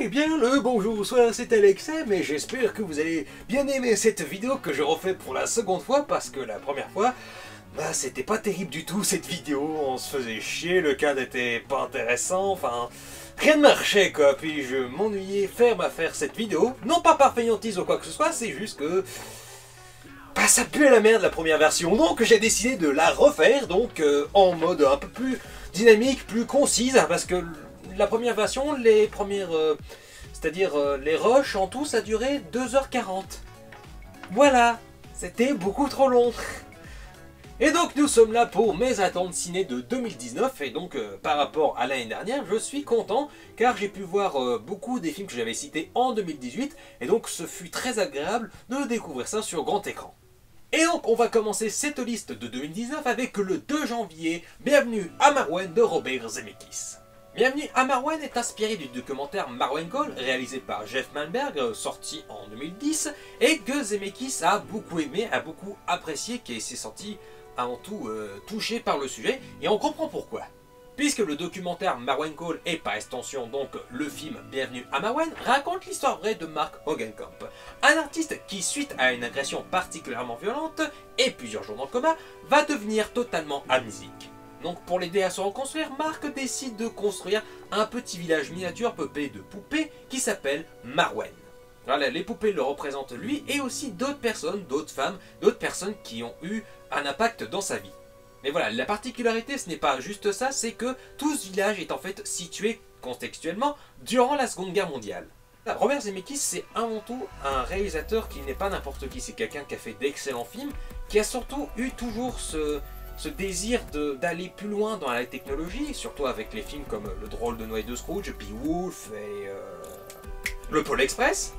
Eh bien, le bonjour, soit c'est Alexa, mais j'espère que vous allez bien aimer cette vidéo que je refais pour la seconde fois, parce que la première fois, bah c'était pas terrible du tout cette vidéo, on se faisait chier, le cadre était pas intéressant, enfin... Rien ne marchait quoi, puis je m'ennuyais ferme à faire cette vidéo, non pas par fainéantise ou quoi que ce soit, c'est juste que... Bah ça puait la merde la première version, donc j'ai décidé de la refaire, donc en mode un peu plus dynamique, plus concise, hein, parce que la première version, les premières... c'est-à-dire les rushs en tout, ça durait 2h40. Voilà, c'était beaucoup trop long. Et donc nous sommes là pour mes attentes ciné de 2019, et donc par rapport à l'année dernière, je suis content, car j'ai pu voir beaucoup des films que j'avais cités en 2018, et donc ce fut très agréable de découvrir ça sur grand écran. Et donc on va commencer cette liste de 2019 avec le 2 janvier, Bienvenue à Marwen de Robert Zemeckis. Bienvenue à Marwen est inspiré du documentaire Marwen Call, réalisé par Jeff Manberg, sorti en 2010, et que Zemeckis a beaucoup aimé, a beaucoup apprécié, qui s'est senti avant tout touché par le sujet, et on comprend pourquoi. Puisque le documentaire Marwen Call et par extension donc le film Bienvenue à Marwen raconte l'histoire vraie de Mark Hogancamp, un artiste qui suite à une agression particulièrement violente et plusieurs jours dans le coma va devenir totalement amnésique. Donc pour l'aider à se reconstruire, Mark décide de construire un petit village miniature peuplé de poupées qui s'appelle Marwen. Voilà, les poupées le représentent lui et aussi d'autres personnes, d'autres femmes, d'autres personnes qui ont eu un impact dans sa vie. Mais voilà, la particularité ce n'est pas juste ça, c'est que tout ce village est en fait situé contextuellement durant la Seconde Guerre mondiale. Robert Zemeckis c'est avant tout un réalisateur qui n'est pas n'importe qui, c'est quelqu'un qui a fait d'excellents films, qui a surtout eu toujours ce désir d'aller plus loin dans la technologie, surtout avec les films comme Le drôle de Noël de Scrooge, Beowulf et Le Pôle Express.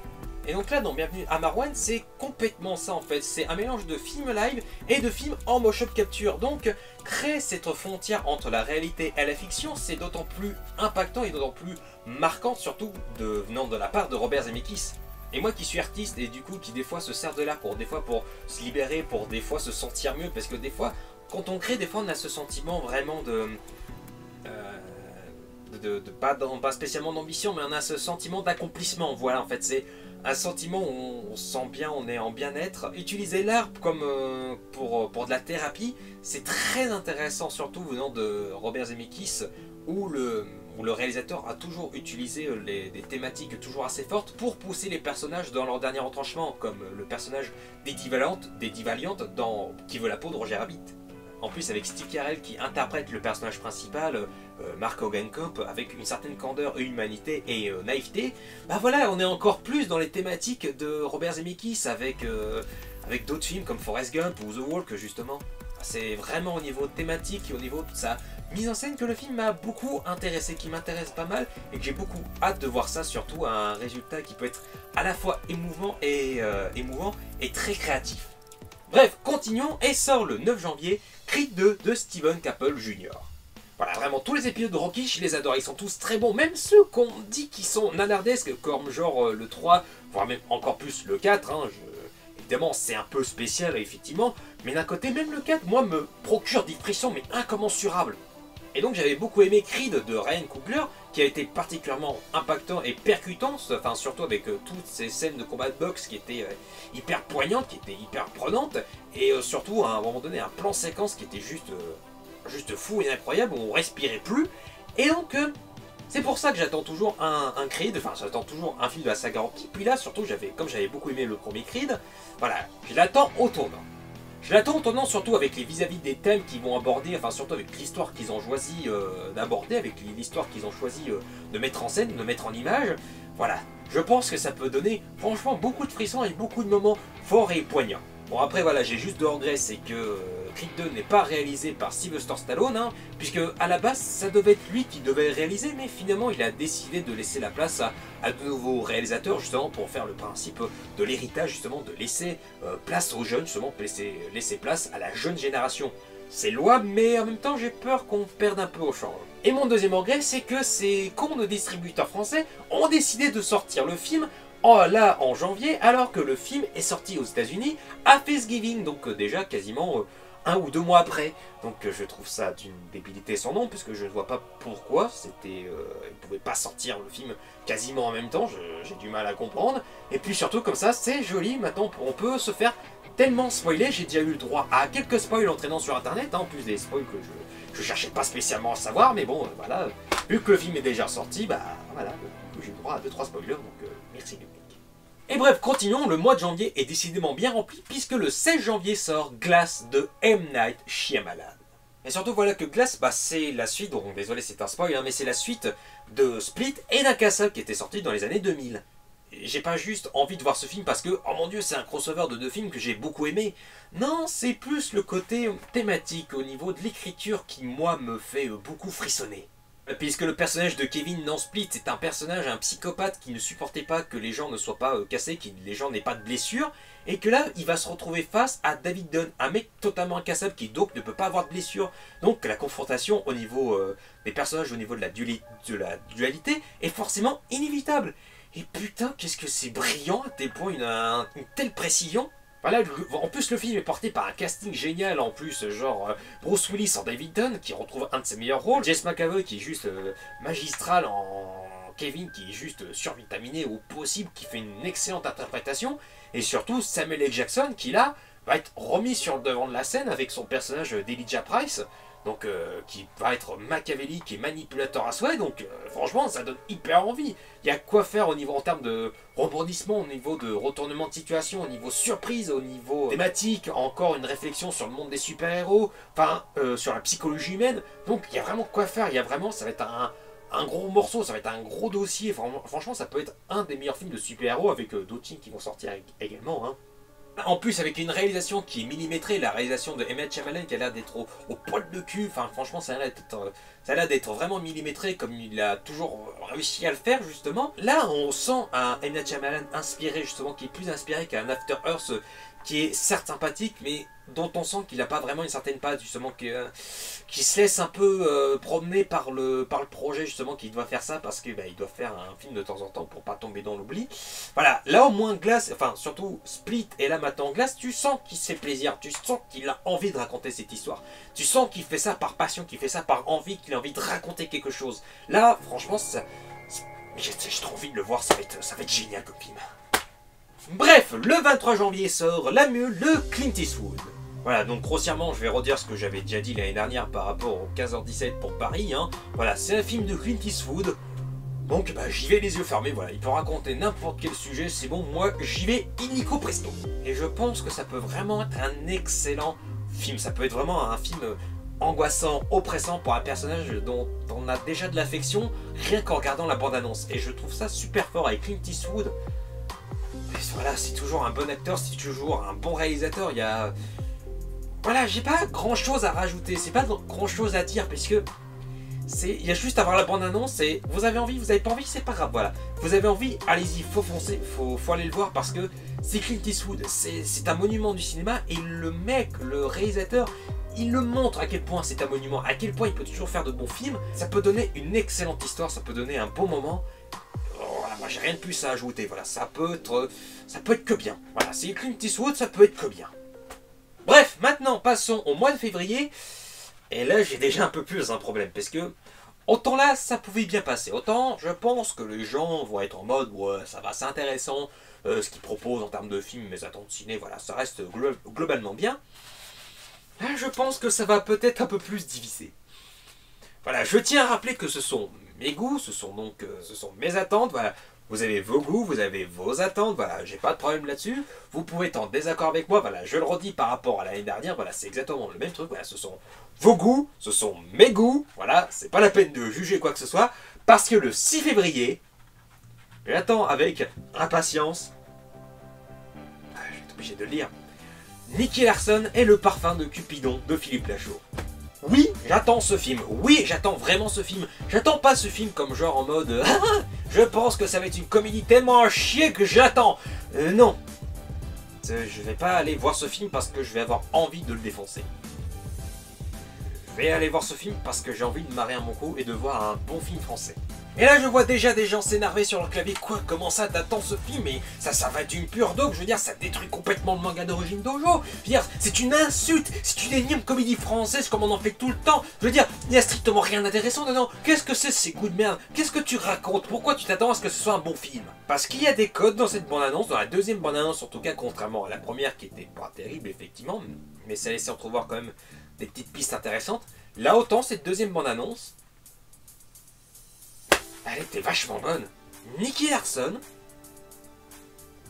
Et donc là, dans Bienvenue à Marwen, c'est complètement ça en fait. C'est un mélange de films live et de films en motion capture. Donc, créer cette frontière entre la réalité et la fiction, c'est d'autant plus impactant et d'autant plus marquant, surtout venant de la part de Robert Zemeckis. Et moi qui suis artiste et du coup qui des fois se sert de l'art pour des fois pour se libérer, pour des fois se sentir mieux, parce que des fois, quand on crée, des fois on a ce sentiment vraiment pas spécialement d'ambition, mais on a ce sentiment d'accomplissement. Voilà, en fait, c'est un sentiment où on se sent bien, on est en bien-être. Utiliser l'art comme pour de la thérapie, c'est très intéressant, surtout venant de Robert Zemeckis, où le réalisateur a toujours utilisé des thématiques toujours assez fortes pour pousser les personnages dans leur dernier retranchement, comme le personnage d'Eddie Valiant dans Qui veut la peau de Roger Rabbit. En plus avec Steve Carell qui interprète le personnage principal, Mark Hogancamp, avec une certaine candeur, humanité et naïveté, bah voilà, on est encore plus dans les thématiques de Robert Zemeckis avec d'autres films comme Forrest Gump ou The Walk justement. C'est vraiment au niveau thématique et au niveau de sa mise en scène que le film m'a beaucoup intéressé, qui m'intéresse pas mal et que j'ai beaucoup hâte de voir ça, surtout à un résultat qui peut être à la fois émouvant et très créatif. Bref, continuons et sort le 9 janvier Creed 2 de Steven Caple Jr. Voilà, vraiment tous les épisodes de Rocky, je les adore, ils sont tous très bons, même ceux qu'on dit qui sont nanardesques, comme genre le 3, voire même encore plus le 4, hein, évidemment c'est un peu spécial effectivement, mais d'un côté même le 4, moi me procure des frissons mais incommensurables. Et donc j'avais beaucoup aimé Creed de Ryan Coogler, qui a été particulièrement impactant et percutant, enfin surtout avec toutes ces scènes de combat de boxe qui étaient hyper poignantes, qui étaient hyper prenantes, et surtout à un moment donné un plan séquence qui était juste fou et incroyable, où on respirait plus. Et donc c'est pour ça que j'attends toujours un Creed, enfin j'attends toujours un film de la saga Rocky, puis là surtout comme j'avais beaucoup aimé le premier Creed, voilà, je l'attends au tournant. Je l'attends au tournant surtout avec les vis-à-vis des thèmes qu'ils vont aborder, enfin surtout avec l'histoire qu'ils ont choisi d'aborder, avec l'histoire qu'ils ont choisi de mettre en scène, de mettre en image. Voilà, je pense que ça peut donner franchement beaucoup de frissons et beaucoup de moments forts et poignants. Bon après voilà, j'ai juste de regrets, c'est que Creed 2 n'est pas réalisé par Sylvester Stallone, hein, puisque à la base ça devait être lui qui devait réaliser, mais finalement il a décidé de laisser la place à de nouveaux réalisateurs justement pour faire le principe de l'héritage, justement de laisser place aux jeunes, justement laisser place à la jeune génération. C'est louable, mais en même temps j'ai peur qu'on perde un peu au change. Et mon deuxième regret, c'est que ces cons de distributeurs français ont décidé de sortir le film là en janvier, alors que le film est sorti aux États-Unis à Thanksgiving, donc déjà quasiment 1 ou 2 mois après. Donc je trouve ça d'une débilité sans nom, puisque je ne vois pas pourquoi il ne pouvait pas sortir le film quasiment en même temps, j'ai du mal à comprendre. Et puis surtout comme ça, c'est joli, maintenant on peut se faire tellement spoiler, j'ai déjà eu le droit à quelques spoils entraînant sur internet, en plus des spoils que je cherchais pas spécialement à savoir, mais bon, voilà, vu que le film est déjà sorti, bah voilà, j'ai eu le droit à 2-3 spoilers, donc merci public. Et bref, continuons, le mois de janvier est décidément bien rempli, puisque le 16 janvier sort Glass de M. Night Shyamalan. Et surtout voilà que Glass, bah, c'est la suite, donc désolé c'est un spoil, hein, mais c'est la suite de Split et d'un Castle qui était sorti dans les années 2000. J'ai pas juste envie de voir ce film parce que, oh mon dieu, c'est un crossover de 2 films que j'ai beaucoup aimé. Non, c'est plus le côté thématique au niveau de l'écriture qui, moi, me fait beaucoup frissonner. Puisque le personnage de Kevin dans Split est un personnage, un psychopathe qui ne supportait pas que les gens ne soient pas cassés, que les gens n'aient pas de blessures, et que là, il va se retrouver face à David Dunn, un mec totalement incassable qui donc ne peut pas avoir de blessures. Donc la confrontation au niveau des personnages, au niveau de la dualité, est forcément inévitable. Et putain, qu'est-ce que c'est brillant à tel point, une telle précision. Voilà, en plus le film est porté par un casting génial, en plus genre Bruce Willis en David Dunn qui retrouve un de ses meilleurs rôles, Jess McAvoy qui est juste magistral en Kevin qui est juste survitaminé au possible, qui fait une excellente interprétation, et surtout Samuel L. Jackson qui là va être remis sur le devant de la scène avec son personnage d'Elijah Price, donc qui va être machiavélique et manipulateur à souhait, donc franchement ça donne hyper envie. Il y a quoi faire au niveau en termes de rebondissement, au niveau de retournement de situation, au niveau surprise, au niveau thématique, encore une réflexion sur le monde des super-héros, enfin sur la psychologie humaine, donc il y a vraiment quoi faire, il y a vraiment, ça va être un gros morceau, ça va être un gros dossier, franchement ça peut être un des meilleurs films de super-héros avec d'autres films qui vont sortir également, hein. En plus, avec une réalisation qui est millimétrée, la réalisation de M. Night Shyamalan qui a l'air d'être au poil de cul, enfin franchement ça a l'air d'être vraiment millimétré comme il a toujours réussi à le faire justement. Là on sent un M. Night Shyamalan inspiré justement, qui est plus inspiré qu'un After Earth qui est certes sympathique mais dont on sent qu'il n'a pas vraiment une certaine patte justement, qui se laisse un peu promener par le projet justement, qu'il doit faire ça parce qu'il doit faire un film de temps en temps pour pas tomber dans l'oubli. Voilà, là au moins Glass, enfin surtout Split et là maintenant Glass, tu sens qu'il se fait plaisir, tu sens qu'il a envie de raconter cette histoire, tu sens qu'il fait ça par passion, qu'il fait ça par envie, qu'il a envie de raconter quelque chose. Là franchement j'ai trop envie de le voir, ça va être génial comme film. Bref, le 23 janvier sort La Mule de Clint Eastwood. Voilà, donc grossièrement, je vais redire ce que j'avais déjà dit l'année dernière par rapport au 15h17 pour Paris. Hein. Voilà, c'est un film de Clint Eastwood. Donc j'y vais les yeux fermés, voilà, il peut raconter n'importe quel sujet, c'est bon, moi j'y vais illico presto. Et je pense que ça peut vraiment être un excellent film, ça peut être vraiment un film angoissant, oppressant pour un personnage dont on a déjà de l'affection rien qu'en regardant la bande-annonce. Et je trouve ça super fort avec Clint Eastwood. Voilà, c'est toujours un bon acteur, c'est toujours un bon réalisateur, il y a... Voilà, j'ai pas grand chose à rajouter, c'est pas grand chose à dire, parce que... Il y a juste à voir la bande-annonce et vous avez envie, vous avez pas envie, c'est pas grave, voilà. Vous avez envie, allez-y, faut foncer, faut aller le voir parce que c'est Clint Eastwood, c'est un monument du cinéma et le mec, le réalisateur, il le montre à quel point c'est un monument, à quel point il peut toujours faire de bons films, ça peut donner une excellente histoire, ça peut donner un bon moment. Voilà, moi j'ai rien de plus à ajouter, voilà, ça peut être que bien. Voilà, c'est Clint Eastwood, ça peut être que bien. Bref, maintenant passons au mois de février. Et là j'ai déjà un peu plus un problème, parce que autant là ça pouvait bien passer, autant je pense que les gens vont être en mode ouais ça va, c'est intéressant, ce qu'ils proposent en termes de films, mes attentes ciné, voilà, ça reste globalement bien. Là je pense que ça va peut-être un peu plus diviser. Voilà, je tiens à rappeler que ce sont mes goûts, ce sont mes attentes, voilà. Vous avez vos goûts, vous avez vos attentes, voilà, j'ai pas de problème là-dessus. Vous pouvez être en désaccord avec moi, voilà, je le redis par rapport à l'année dernière, voilà, c'est exactement le même truc, voilà, ce sont vos goûts, ce sont mes goûts, voilà, c'est pas la peine de juger quoi que ce soit, parce que le 6 février, j'attends avec impatience, je vais être obligé de le lire, Nicky Larson et le parfum de Cupidon de Philippe Lachaud. Oui, j'attends ce film. Oui, j'attends vraiment ce film. J'attends pas ce film comme genre en mode je pense que ça va être une comédie tellement à chier que j'attends. Non. Je vais pas aller voir ce film parce que je vais avoir envie de le défoncer. Je vais aller voir ce film parce que j'ai envie de marrer un bon coup et de voir un bon film français. Et là je vois déjà des gens s'énerver sur leur clavier. Quoi, comment ça, t'attends ce film? Mais ça va être une pure dope, je veux dire, ça détruit complètement le manga d'origine dojo. Je veux dire, c'est une insulte, c'est une énième comédie française comme on en fait tout le temps. Je veux dire, il n'y a strictement rien d'intéressant dedans. Qu'est-ce que c'est ces coups de merde? Qu'est-ce que tu racontes? Pourquoi tu t'attends à ce que ce soit un bon film? Parce qu'il y a des codes dans cette bande-annonce, dans la deuxième bande-annonce en tout cas, contrairement à la première qui était pas terrible effectivement, mais ça laissait entrevoir quand même des petites pistes intéressantes. Là autant, cette deuxième bande-annonce, elle était vachement bonne. Nicky Larson,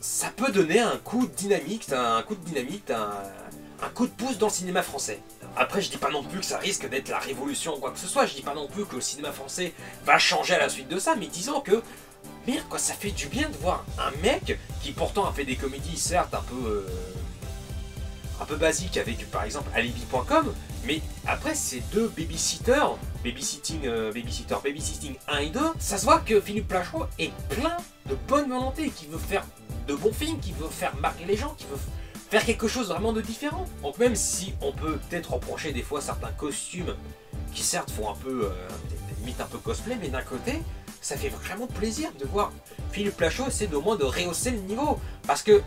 ça peut donner un coup de dynamique, un coup de pouce dans le cinéma français. Après, je dis pas non plus que ça risque d'être la révolution ou quoi que ce soit, je dis pas non plus que le cinéma français va changer à la suite de ça, mais disons que, merde quoi, ça fait du bien de voir un mec qui pourtant a fait des comédies certes un peu basiques avec par exemple Alibi.com, mais après ces deux babysitting 1 et 2, ça se voit que Philippe Lachaud est plein de bonne volonté, qui veut faire de bons films, qui veut faire marquer les gens, qui veut faire quelque chose vraiment de différent. Donc même si on peut peut-être reprocher des fois certains costumes qui certes font un peu, limite un peu cosplay, mais d'un côté, ça fait vraiment plaisir de voir Philippe Lachaud essayer au moins de rehausser le niveau, parce que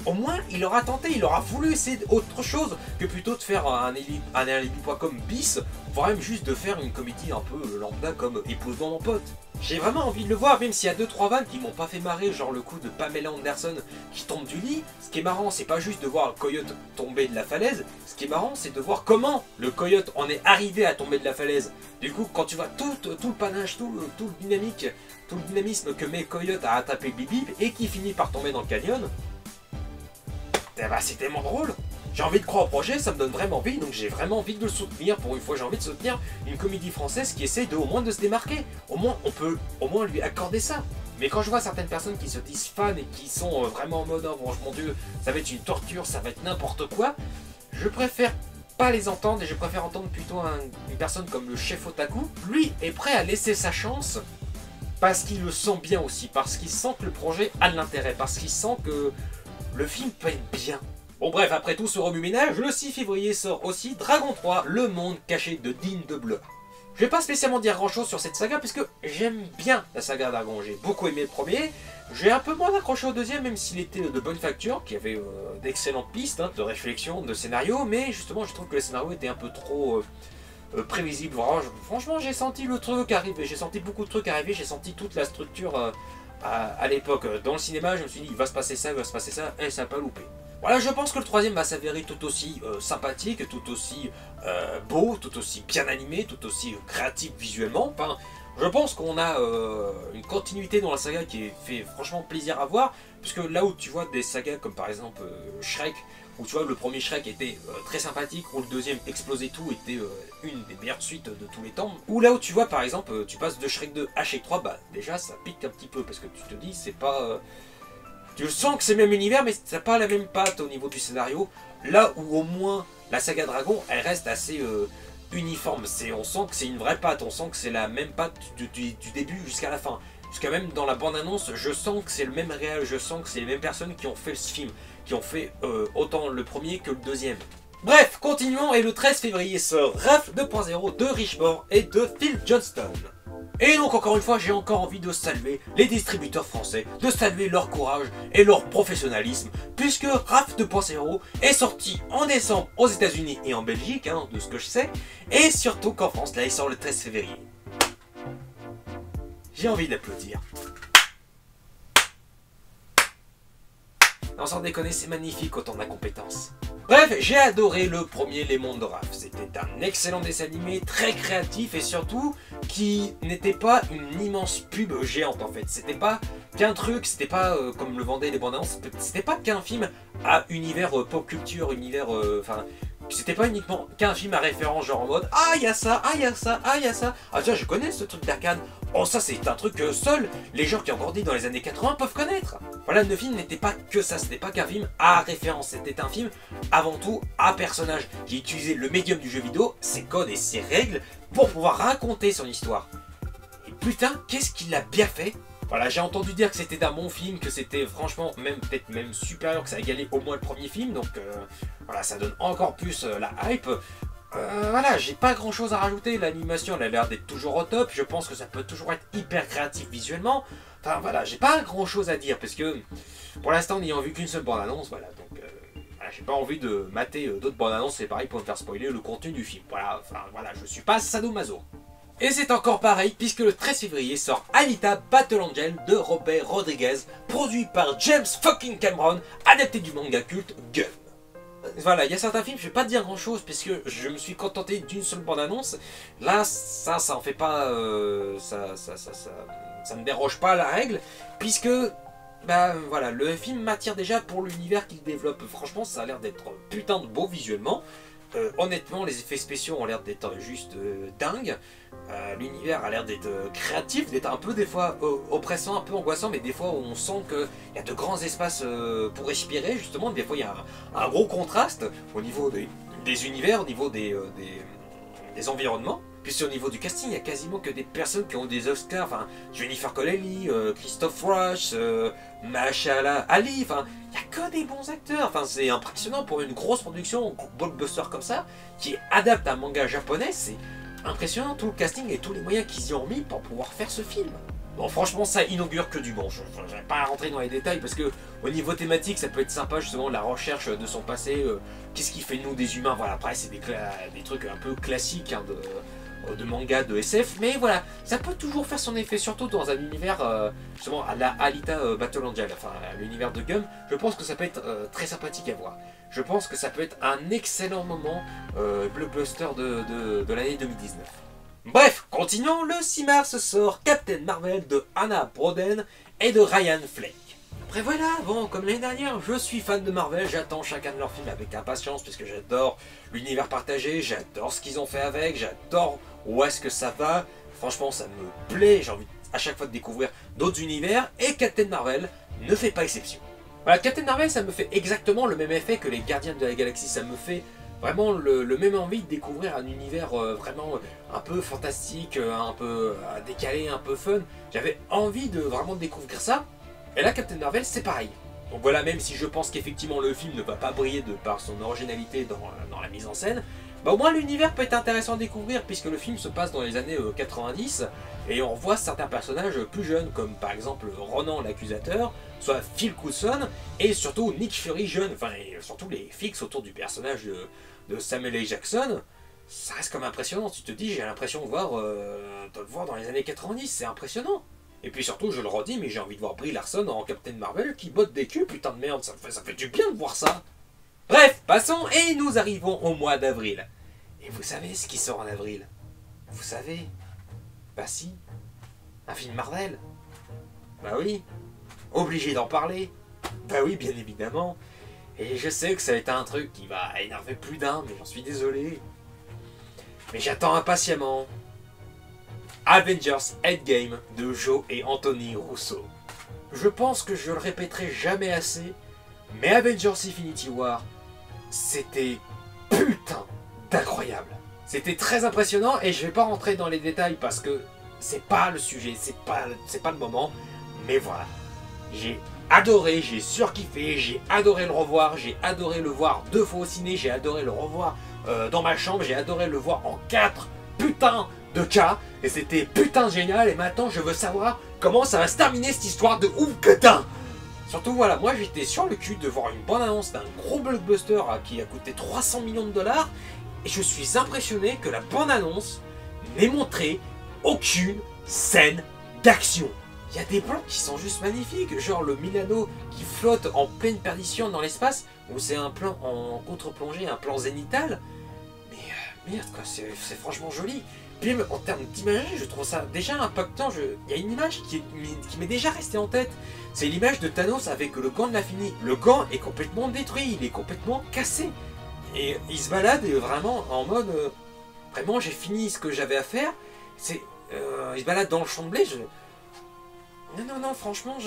au moins, il aura tenté, il aura voulu essayer autre chose que plutôt de faire un alibi.com bis, voire même juste de faire une comédie un peu lambda comme Épouse-moi mon pote. J'ai vraiment envie de le voir, même s'il y a 2-3 vannes qui m'ont pas fait marrer, genre le coup de Pamela Anderson qui tombe du lit. Ce qui est marrant, c'est pas juste de voir le coyote tomber de la falaise, ce qui est marrant, c'est de voir comment le coyote en est arrivé à tomber de la falaise. Du coup, quand tu vois tout le panache, tout le dynamisme que met Coyote à taper Bip Bip et qui finit par tomber dans le canyon, bah, c'est tellement drôle. J'ai envie de croire au projet, ça me donne vraiment envie, donc j'ai vraiment envie de le soutenir. Pour une fois, j'ai envie de soutenir une comédie française qui essaye au moins de se démarquer. Au moins, on peut au moins lui accorder ça. Mais quand je vois certaines personnes qui se disent fans et qui sont vraiment en mode oh, mon Dieu, ça va être une torture, ça va être n'importe quoi, je préfère pas les entendre et je préfère entendre plutôt une personne comme le chef Otaku. Lui est prêt à laisser sa chance parce qu'il le sent bien aussi, parce qu'il sent que le projet a de l'intérêt, parce qu'il sent que le film peut être bien. Bon bref, après tout ce remue-ménage, le 6 février sort aussi Dragon 3, le monde caché de Dean de Bleu. Je vais pas spécialement dire grand chose sur cette saga, puisque j'aime bien la saga Dragon. J'ai beaucoup aimé le premier, j'ai un peu moins accroché au deuxième, même s'il était de bonne facture, qui avait d'excellentes pistes de réflexion, de scénario, mais justement je trouve que le scénario était un peu trop prévisible. Franchement, j'ai senti le truc arriver, j'ai senti beaucoup de trucs arriver, j'ai senti toute la structure à l'époque. Dans le cinéma, je me suis dit, il va se passer ça, et ça n'a pas loupé. Voilà, je pense que le troisième va s'avérer tout aussi sympathique, tout aussi beau, tout aussi bien animé, tout aussi créatif visuellement. Enfin, je pense qu'on a une continuité dans la saga qui fait franchement plaisir à voir, puisque là où tu vois des sagas comme par exemple Shrek, où tu vois le premier Shrek était très sympathique, où le deuxième explosait tout, était une des meilleures suites de tous les temps, ou là où tu vois par exemple, tu passes de Shrek 2 à Shrek 3, bah déjà ça pique un petit peu, parce que tu te dis c'est pas... tu sens que c'est le même univers, mais ça n'a pas la même patte au niveau du scénario, là où au moins la saga Dragon, elle reste assez uniforme, on sent que c'est une vraie patte, on sent que c'est la même patte du début jusqu'à la fin. Jusqu'à même dans la bande-annonce, je sens que c'est le même réel, je sens que c'est les mêmes personnes qui ont fait ce film, qui ont fait autant le premier que le deuxième. Bref, continuons, et le 13 février sort Raph 2.0 de Richmore et de Phil Johnston. Et donc encore une fois, j'ai encore envie de saluer les distributeurs français, de saluer leur courage et leur professionnalisme, puisque Raph 2.0 est sorti en décembre aux États-Unis et en Belgique, hein, de ce que je sais, et surtout qu'en France, là il sort le 13 février. J'ai envie d'applaudir. Non, sans déconner, c'est magnifique autant d'incompétence. Bref, j'ai adoré le premier Les Mondes de Raph. C'était un excellent dessin animé, très créatif et surtout qui n'était pas une immense pub géante en fait. C'était pas qu'un truc, c'était pas comme le vendaient les bandes annonces, c'était pas qu'un film à univers pop culture, univers... Enfin... C'était pas uniquement qu'un film à référence, genre en mode « Ah, il y a ça, ah, il y a ça, ah, il y a ça. Ah, tiens, je connais ce truc d'arcade. Oh, ça, c'est un truc que seuls les gens qui ont grandi dans les années 80 peuvent connaître. » Voilà, le film n'était pas que ça. C'était pas qu'un film à référence. C'était un film, avant tout, à personnage qui utilisait le médium du jeu vidéo, ses codes et ses règles pour pouvoir raconter son histoire. Et putain, qu'est-ce qu'il a bien fait! Voilà, j'ai entendu dire que c'était un bon film, que c'était franchement peut-être même supérieur, que ça égalait au moins le premier film, donc voilà, ça donne encore plus la hype. Voilà, j'ai pas grand chose à rajouter, l'animation elle a l'air d'être toujours au top, je pense que ça peut toujours être hyper créatif visuellement. Enfin voilà, j'ai pas grand chose à dire parce que pour l'instant n'ayant vu qu'une seule bande-annonce, voilà, donc voilà, j'ai pas envie de mater d'autres bandes-annonces, c'est pareil pour me faire spoiler le contenu du film. Voilà, enfin voilà, je suis pas sadomaso. Et c'est encore pareil puisque le 13 février sort Alita Battle Angel de Robert Rodriguez, produit par James fucking Cameron, adapté du manga culte Gun. Voilà, il y a certains films, je vais pas te dire grand chose puisque je me suis contenté d'une seule bande-annonce. Là, ça en fait pas. Ça ne déroge pas à la règle puisque. Bah voilà, le film m'attire déjà pour l'univers qu'il développe. Franchement, ça a l'air d'être putain de beau visuellement. Honnêtement, les effets spéciaux ont l'air d'être juste dingues. L'univers a l'air d'être créatif, d'être un peu des fois oppressant, un peu angoissant, mais des fois on sent qu'il y a de grands espaces pour respirer, justement. Des fois il y a un gros contraste au niveau des univers, au niveau des environnements. Puis au niveau du casting, il n'y a quasiment que des personnes qui ont des Oscars, enfin Jennifer Connelly, Christophe Waltz, Mahershala Ali, enfin il n'y a que des bons acteurs. Enfin c'est impressionnant pour une grosse production, blockbuster comme ça, qui adapte un manga japonais, c'est impressionnant tout le casting et tous les moyens qu'ils y ont mis pour pouvoir faire ce film. Bon franchement ça inaugure que du bon, je ne vais pas rentrer dans les détails parce que au niveau thématique ça peut être sympa justement la recherche de son passé, qu'est-ce qui fait de nous des humains, voilà après c'est des trucs un peu classiques hein, de manga, de SF, mais voilà, ça peut toujours faire son effet, surtout dans un univers, justement, à la Alita Battle Angel, enfin, l'univers de Gum, je pense que ça peut être très sympathique à voir. Je pense que ça peut être un excellent moment blockbuster de l'année 2019. Bref, continuons, le 6 mars sort Captain Marvel de Hannah Broden et de Ryan Fleck. Après voilà, bon, comme l'année dernière, je suis fan de Marvel, j'attends chacun de leurs films avec impatience puisque j'adore l'univers partagé, j'adore ce qu'ils ont fait avec, j'adore où est-ce que ça va. Franchement, ça me plaît, j'ai envie à chaque fois de découvrir d'autres univers et Captain Marvel ne fait pas exception. Voilà, Captain Marvel, ça me fait exactement le même effet que les Gardiens de la Galaxie, ça me fait vraiment le même envie de découvrir un univers vraiment un peu fantastique, un peu décalé, un peu fun. J'avais envie de vraiment découvrir ça. Et là, Captain Marvel, c'est pareil. Donc voilà, même si je pense qu'effectivement le film ne va pas briller de par son originalité dans la mise en scène, bah au moins l'univers peut être intéressant à découvrir puisque le film se passe dans les années 90 et on voit certains personnages plus jeunes comme par exemple Ronan l'accusateur, soit Phil Coulson et surtout Nick Fury jeune, enfin et surtout les fixes autour du personnage de Samuel L. Jackson. Ça reste comme impressionnant, tu te dis j'ai l'impression de le voir dans les années 90, c'est impressionnant. Et puis surtout, je le redis, mais j'ai envie de voir Brie Larson en Captain Marvel qui botte des culs, putain de merde, ça fait du bien de voir ça. Bref, passons et nous arrivons au mois d'avril. Et vous savez ce qui sort en avril? Vous savez? Bah si, un film Marvel. Bah oui, obligé d'en parler. Bah oui, bien évidemment. Et je sais que ça va être un truc qui va énerver plus d'un, mais j'en suis désolé. Mais j'attends impatiemment Avengers Endgame de Joe et Anthony Russo. Je pense que je le répéterai jamais assez, mais Avengers Infinity War, c'était putain d'incroyable. C'était très impressionnant et je vais pas rentrer dans les détails parce que c'est pas le sujet, c'est pas le moment, mais voilà. J'ai adoré, j'ai surkiffé, j'ai adoré le revoir, j'ai adoré le voir 2 fois au ciné, j'ai adoré le revoir dans ma chambre, j'ai adoré le voir en 4 putains de cas, et c'était putain génial, et maintenant je veux savoir comment ça va se terminer cette histoire de ouf putain. Surtout voilà, moi j'étais sur le cul de voir une bonne annonce d'un gros blockbuster qui a coûté 300 millions de dollars, et je suis impressionné que la bonne annonce n'ait montré aucune scène d'action. Il y a des plans qui sont juste magnifiques, genre le Milano qui flotte en pleine perdition dans l'espace, où c'est un plan en contre-plongée, un plan zénital. Mais merde quoi, c'est franchement joli. Puis en termes d'imagerie, je trouve ça déjà impactant. Il y a une image qui m'est déjà restée en tête. C'est l'image de Thanos avec le gant de l'infini. Le gant est complètement détruit, il est complètement cassé. Et il se balade vraiment en mode... vraiment j'ai fini ce que j'avais à faire. Il se balade dans le champ de blé. Non, franchement,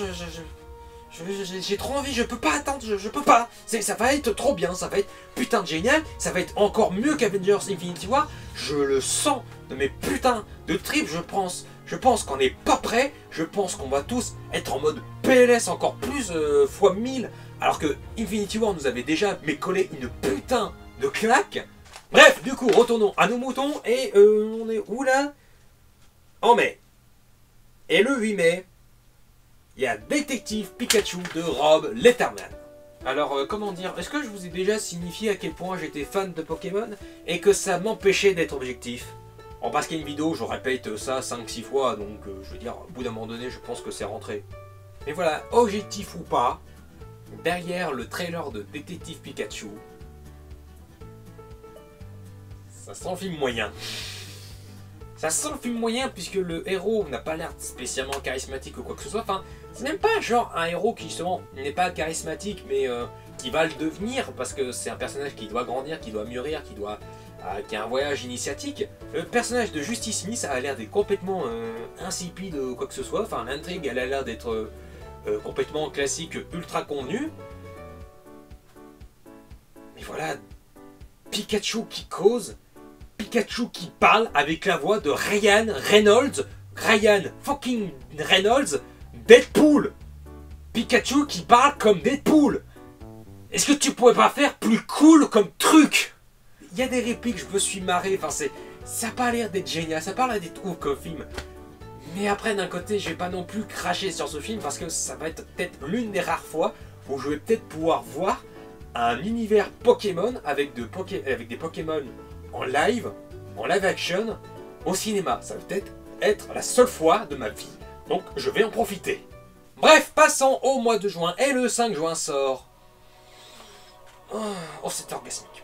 j'ai trop envie, je peux pas attendre, je peux pas. Ça va être trop bien, ça va être putain de génial, ça va être encore mieux qu'Avengers Infinity War. Je le sens de mes putains de tripes, je pense qu'on n'est pas prêt, je pense qu'on va tous être en mode PLS encore plus fois 1000, alors que Infinity War nous avait déjà collé une putain de claque. Bref, du coup, retournons à nos moutons, et on est où là? En mai. Et le 8 mai, il y a Détective Pikachu de Rob Letterman. Alors, comment dire, est-ce que je vous ai déjà signifié à quel point j'étais fan de Pokémon et que ça m'empêchait d'être objectif? En parce qu'il y a une vidéo, je répète ça 5-6 fois, donc je veux dire, au bout d'un moment donné, je pense que c'est rentré. Mais voilà, objectif ou pas, derrière le trailer de Détective Pikachu, ça sent le film moyen. Ça sent le film moyen puisque le héros n'a pas l'air spécialement charismatique ou quoi que ce soit. Enfin, c'est même pas genre un héros qui justement n'est pas charismatique mais qui va le devenir parce que c'est un personnage qui doit grandir, qui doit mûrir, qui a un voyage initiatique. Le personnage de Justice Smith a l'air d'être complètement insipide ou quoi que ce soit. Enfin, l'intrigue elle a l'air d'être complètement classique, ultra convenue. Mais voilà, Pikachu qui cause. Pikachu qui parle avec la voix de Ryan Reynolds. Ryan fucking Reynolds. Deadpool. Pikachu qui parle comme Deadpool. Est-ce que tu pourrais pas faire plus cool comme truc? Il y a des répliques, je me suis marré. Enfin, ça n'a pas l'air d'être génial. Ça n'a pas l'air d'être ouf comme film. Mais après, d'un côté, je vais pas non plus cracher sur ce film parce que ça va être peut-être l'une des rares fois où je vais peut-être pouvoir voir un univers Pokémon avec des Pokémon en live action, au cinéma. Ça va peut-être être la seule fois de ma vie, donc je vais en profiter. Bref, passons au mois de juin, et le 5 juin sort... Oh, c'est orgasmique.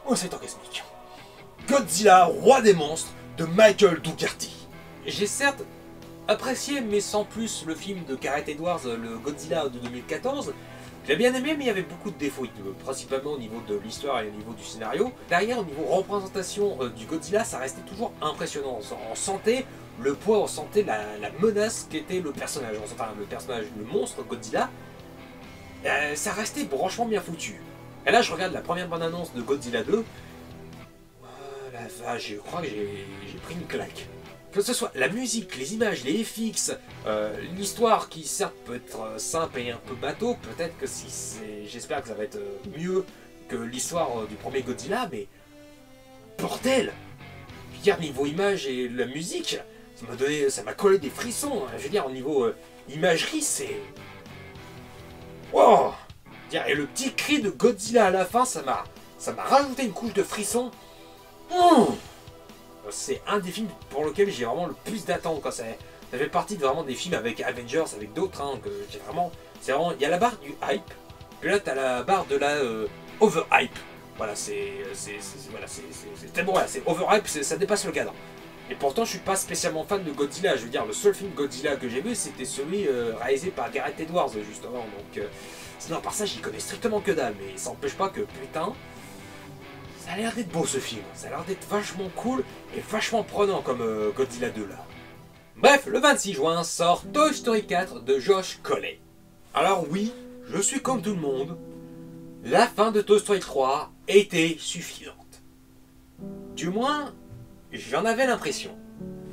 Oh, c'est orgasmique. Godzilla, roi des monstres, de Michael Dougherty. J'ai certes apprécié, mais sans plus, le film de Gareth Edwards, le Godzilla de 2014, j'ai bien aimé, mais il y avait beaucoup de défauts, principalement au niveau de l'histoire et au niveau du scénario. Derrière, au niveau représentation du Godzilla, ça restait toujours impressionnant. On sentait le poids, on sentait la menace qu'était le personnage. Enfin, le personnage, le monstre Godzilla, ça restait franchement bien foutu. Et là, je regarde la première bande-annonce de Godzilla 2. Oh, la vache, je crois que j'ai pris une claque. Que ce soit la musique, les images, les FX, l'histoire qui certes peut être simple et un peu bateau, peut-être que si c'est... J'espère que ça va être mieux que l'histoire du premier Godzilla, mais... Bordel! Regarde, niveau image et la musique, ça m'a collé des frissons. Je veux dire, au niveau imagerie, c'est... Wow! Et le petit cri de Godzilla à la fin, ça m'a rajouté une couche de frissons. C'est un des films pour lequel j'ai vraiment le plus d'attente. Ça fait partie vraiment des films avec Avengers, avec d'autres, hein, que j'ai vraiment... C'est vraiment... Il y a la barre du hype, puis là, t'as la barre de la overhype. Voilà, c'est tellement... Voilà, c'est overhype, ça dépasse le cadre. Et pourtant, je suis pas spécialement fan de Godzilla. Je veux dire, le seul film Godzilla que j'ai vu, c'était celui réalisé par Gareth Edwards, justement. Donc, sinon, à part ça, j'y connais strictement que dalle. Mais ça n'empêche pas que, putain... Ça a l'air d'être beau ce film, ça a l'air d'être vachement cool et vachement prenant comme Godzilla 2 là. Bref, le 26 juin sort Toy Story 4 de Josh Colley. Alors oui, je suis comme tout le monde, la fin de Toy Story 3 était suffisante. Du moins, j'en avais l'impression.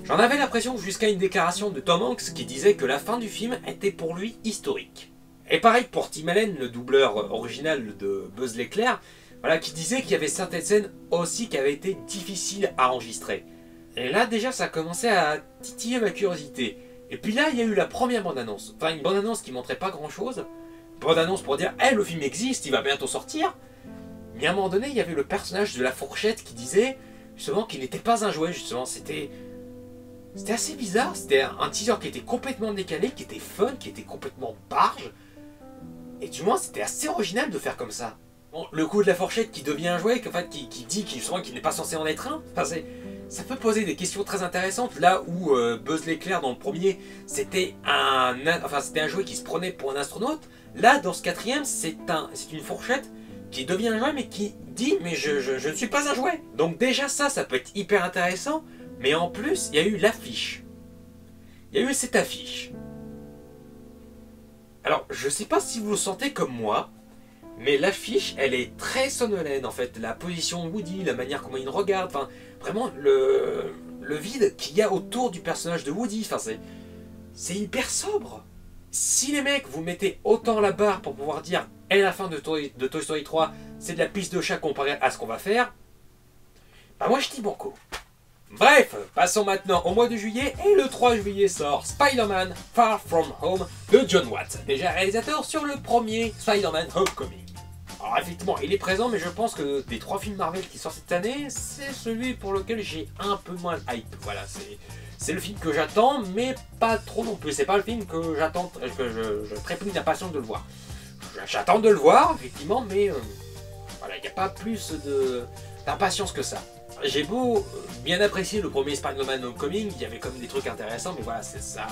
J'en avais l'impression jusqu'à une déclaration de Tom Hanks qui disait que la fin du film était pour lui historique. Et pareil pour Tim Allen, le doubleur original de Buzz l'éclair, voilà, qui disait qu'il y avait certaines scènes aussi qui avaient été difficiles à enregistrer. Et là déjà ça commençait à titiller ma curiosité. Et puis là il y a eu la première bande-annonce. Enfin une bande-annonce qui montrait pas grand-chose. Bande-annonce pour dire hey, le film existe, il va bientôt sortir. Mais à un moment donné il y avait le personnage de la fourchette qui disait justement qu'il n'était pas un jouet. Justement c'était assez bizarre. C'était un teaser qui était complètement décalé, qui était fun, qui était complètement barge. Et du moins c'était assez original de faire comme ça. Bon, le coup de la fourchette qui devient un jouet, qui dit qu'il n'est pas censé en être un, enfin, ça peut poser des questions très intéressantes. Là où Buzz l'éclair dans le premier, c'était un jouet qui se prenait pour un astronaute. Là, dans ce quatrième, c'est une fourchette qui devient un jouet, mais qui dit mais je ne suis pas un jouet. Donc déjà ça peut être hyper intéressant. Mais en plus, il y a eu l'affiche. Il y a eu cette affiche. Alors, je sais pas si vous le sentez comme moi. Mais l'affiche, elle est très sonolène en fait. La position de Woody, la manière comment il regarde, enfin, vraiment le vide qu'il y a autour du personnage de Woody, enfin, c'est hyper sobre. Si les mecs vous mettez autant la barre pour pouvoir dire et la fin de Toy Story 3, c'est de la piste de chat comparé à ce qu'on va faire, bah moi je dis banco. Bref, passons maintenant au mois de juillet, et le 3 juillet sort Spider-Man Far From Home de John Watts, déjà réalisateur sur le premier Spider-Man Homecoming. Alors effectivement, il est présent, mais je pense que des 3 films Marvel qui sortent cette année, c'est celui pour lequel j'ai un peu moins de hype. Voilà, c'est le film que j'attends, mais pas trop non plus. C'est pas le film que j'attends, que je trépigne d'impatience de le voir. J'attends de le voir, effectivement, mais voilà, il n'y a pas plus d'impatience que ça. J'ai beau bien apprécier le premier Spider-Man Homecoming, il y avait comme des trucs intéressants, mais voilà, c'est ça.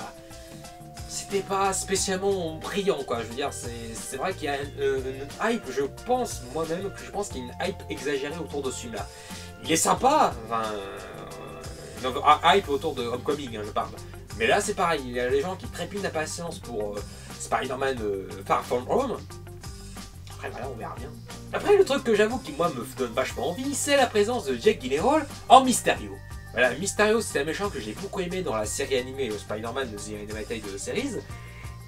C'était pas spécialement brillant, quoi. Je veux dire, c'est vrai qu'il y a une hype, je pense moi-même, que je pense qu'il y a une hype exagérée autour de ce film-là. Il est sympa, enfin, hype autour de Homecoming, hein, je parle. Mais là, c'est pareil, il y a les gens qui trépignent d'impatience pour Spider-Man Far From Home. Après, voilà, on verra bien. Après, le truc que j'avoue qui, moi, me donne vachement envie, c'est la présence de Jake Gyllenhaal en Mysterio. Voilà, Mysterio, c'est un méchant que j'ai beaucoup aimé dans la série animée Spider-Man de The Animated Series.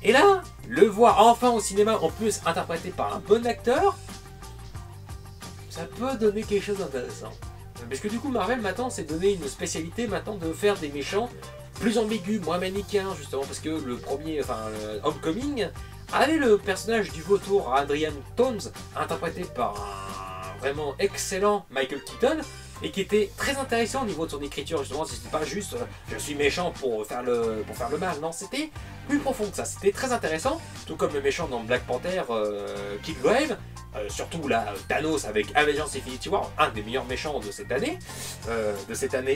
Et là, le voir enfin au cinéma, en plus interprété par un bon acteur, ça peut donner quelque chose d'intéressant. Parce que du coup, Marvel, maintenant, s'est donné une spécialité, maintenant, de faire des méchants plus ambigus, moins manichéens, justement, parce que le premier, enfin, Homecoming, avait le personnage du vautour Adrian Toomes, interprété par un vraiment excellent Michael Keaton, et qui était très intéressant au niveau de son écriture, justement. C'était pas juste je suis méchant pour faire le mal, non, c'était plus profond que ça, c'était très intéressant, tout comme le méchant dans Black Panther, Killgrave, surtout là, Thanos avec Avengers Infinity War, un des meilleurs méchants de cette année,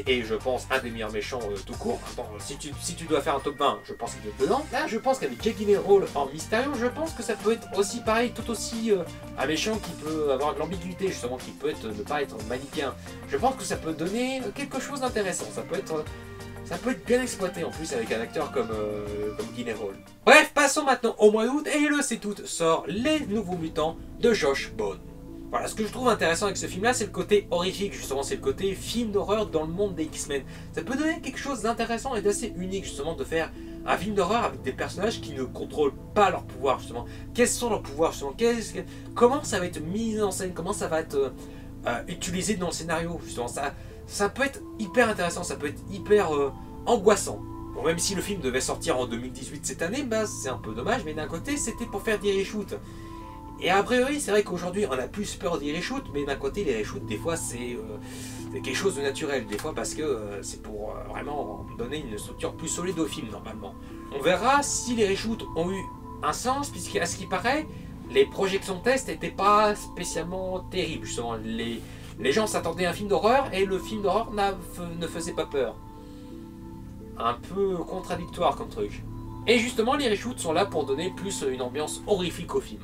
et je pense un des meilleurs méchants tout court. Attends, si tu dois faire un top 20, je pense qu'il est dedans. Là, je pense qu'avec Jake Gyllenhaal en Mysterio, je pense que ça peut être aussi pareil, tout aussi un méchant qui peut avoir de l'ambiguïté, justement, qui peut ne pas être manichéen. Je pense que ça peut donner quelque chose d'intéressant, ça peut être bien exploité en plus avec un acteur comme Gyllenhaal. Bref, passons maintenant au mois d'août, et le 7 août sort Les Nouveaux Mutants de Josh Boone. Voilà, ce que je trouve intéressant avec ce film-là, c'est le côté horrifique, justement, c'est le côté film d'horreur dans le monde des X-Men. Ça peut donner quelque chose d'intéressant et d'assez unique, justement, de faire un film d'horreur avec des personnages qui ne contrôlent pas leur pouvoir, justement. Quels sont leurs pouvoirs, justement, comment ça va être mis en scène, comment ça va être utilisé dans le scénario, justement. Ça peut être hyper intéressant, ça peut être hyper angoissant. Bon, même si le film devait sortir en 2018 cette année, bah, c'est un peu dommage, mais d'un côté, c'était pour faire des reshoots. Et a priori, c'est vrai qu'aujourd'hui, on a plus peur des reshoots, mais d'un côté, les reshoots, des fois, c'est quelque chose de naturel. Des fois, parce que c'est pour vraiment donner une structure plus solide au film, normalement. On verra si les reshoots ont eu un sens, puisqu'à ce qui paraît, les projections test n'étaient pas spécialement terribles, justement. Les gens s'attendaient à un film d'horreur, et le film d'horreur ne faisait pas peur. Un peu contradictoire comme truc. Et justement, les reshoots sont là pour donner plus une ambiance horrifique au film.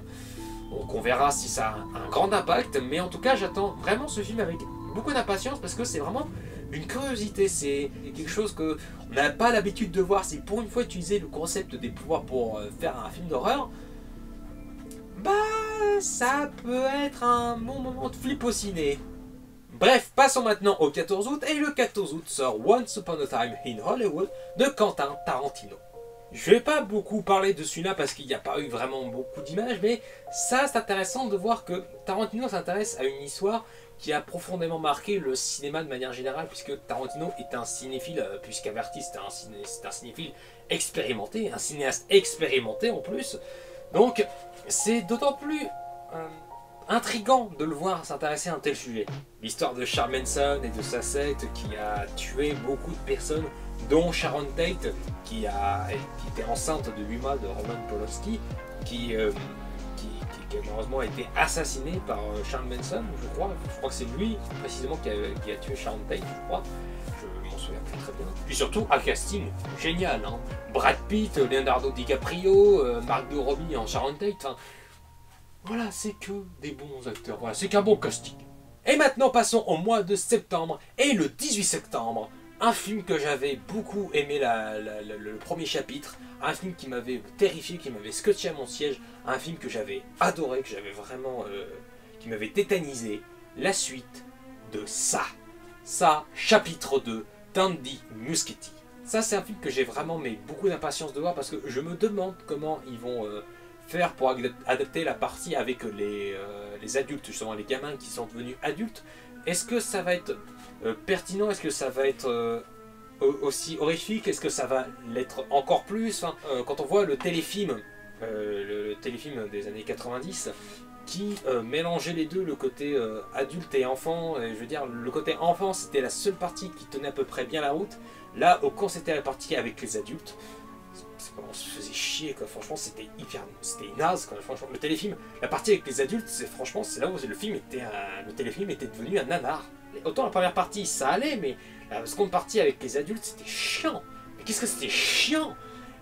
Donc on verra si ça a un grand impact, mais en tout cas j'attends vraiment ce film avec beaucoup d'impatience parce que c'est vraiment une curiosité, c'est quelque chose qu'on n'a pas l'habitude de voir. C'est pour une fois utiliser le concept des pouvoirs pour faire un film d'horreur, bah ça peut être un bon moment de flip au ciné. Bref, passons maintenant au 14 août, et le 14 août sort Once Upon a Time in Hollywood de Quentin Tarantino. Je vais pas beaucoup parler de celui-là parce qu'il n'y a pas eu vraiment beaucoup d'images, mais ça c'est intéressant de voir que Tarantino s'intéresse à une histoire qui a profondément marqué le cinéma de manière générale, puisque Tarantino est un cinéphile, puisqu'Averti c'est un cinéphile expérimenté, un cinéaste expérimenté en plus. Donc c'est d'autant plus intriguant de le voir s'intéresser à un tel sujet. L'histoire de Charles Manson et de sa secte qui a tué beaucoup de personnes, dont Sharon Tate, qui était enceinte de 8 mois de Roman Polanski, qui malheureusement a été assassiné par Charles Manson, je crois. Je crois que c'est lui précisément qui a tué Sharon Tate, je crois. Je m'en souviens plus très bien. Puis surtout, un casting génial, hein. Brad Pitt, Leonardo DiCaprio, Margot Robbie en Sharon Tate. Enfin, voilà, c'est que des bons acteurs. Voilà, c'est qu'un bon casting. Et maintenant, passons au mois de septembre. Et le 18 septembre, un film que j'avais beaucoup aimé le premier chapitre, un film qui m'avait terrifié, qui m'avait scotché à mon siège, un film que j'avais adoré, que j'avais vraiment, qui m'avait tétanisé, la suite de ça, chapitre 2, d'Andy Muschietti. Ça, c'est un film que j'ai vraiment beaucoup d'impatience de voir, parce que je me demande comment ils vont faire pour adapter la partie avec les adultes, justement les gamins qui sont devenus adultes, est-ce que ça va être pertinent? Est-ce que ça va être aussi horrifique? Est-ce que ça va l'être encore plus? Enfin, quand on voit le téléfilm des années 90, qui mélangeait les deux, le côté adulte et enfant. Je veux dire, le côté enfant, c'était la seule partie qui tenait à peu près bien la route. Là, quand c'était la partie avec les adultes, on se faisait chier, quoi. Franchement, c'était naze, quoi. Franchement, le téléfilm, la partie avec les adultes, franchement, c'est là où le téléfilm était devenu un nanar. Autant la première partie, ça allait, mais la seconde partie avec les adultes, c'était chiant. Mais qu'est-ce que c'était chiant!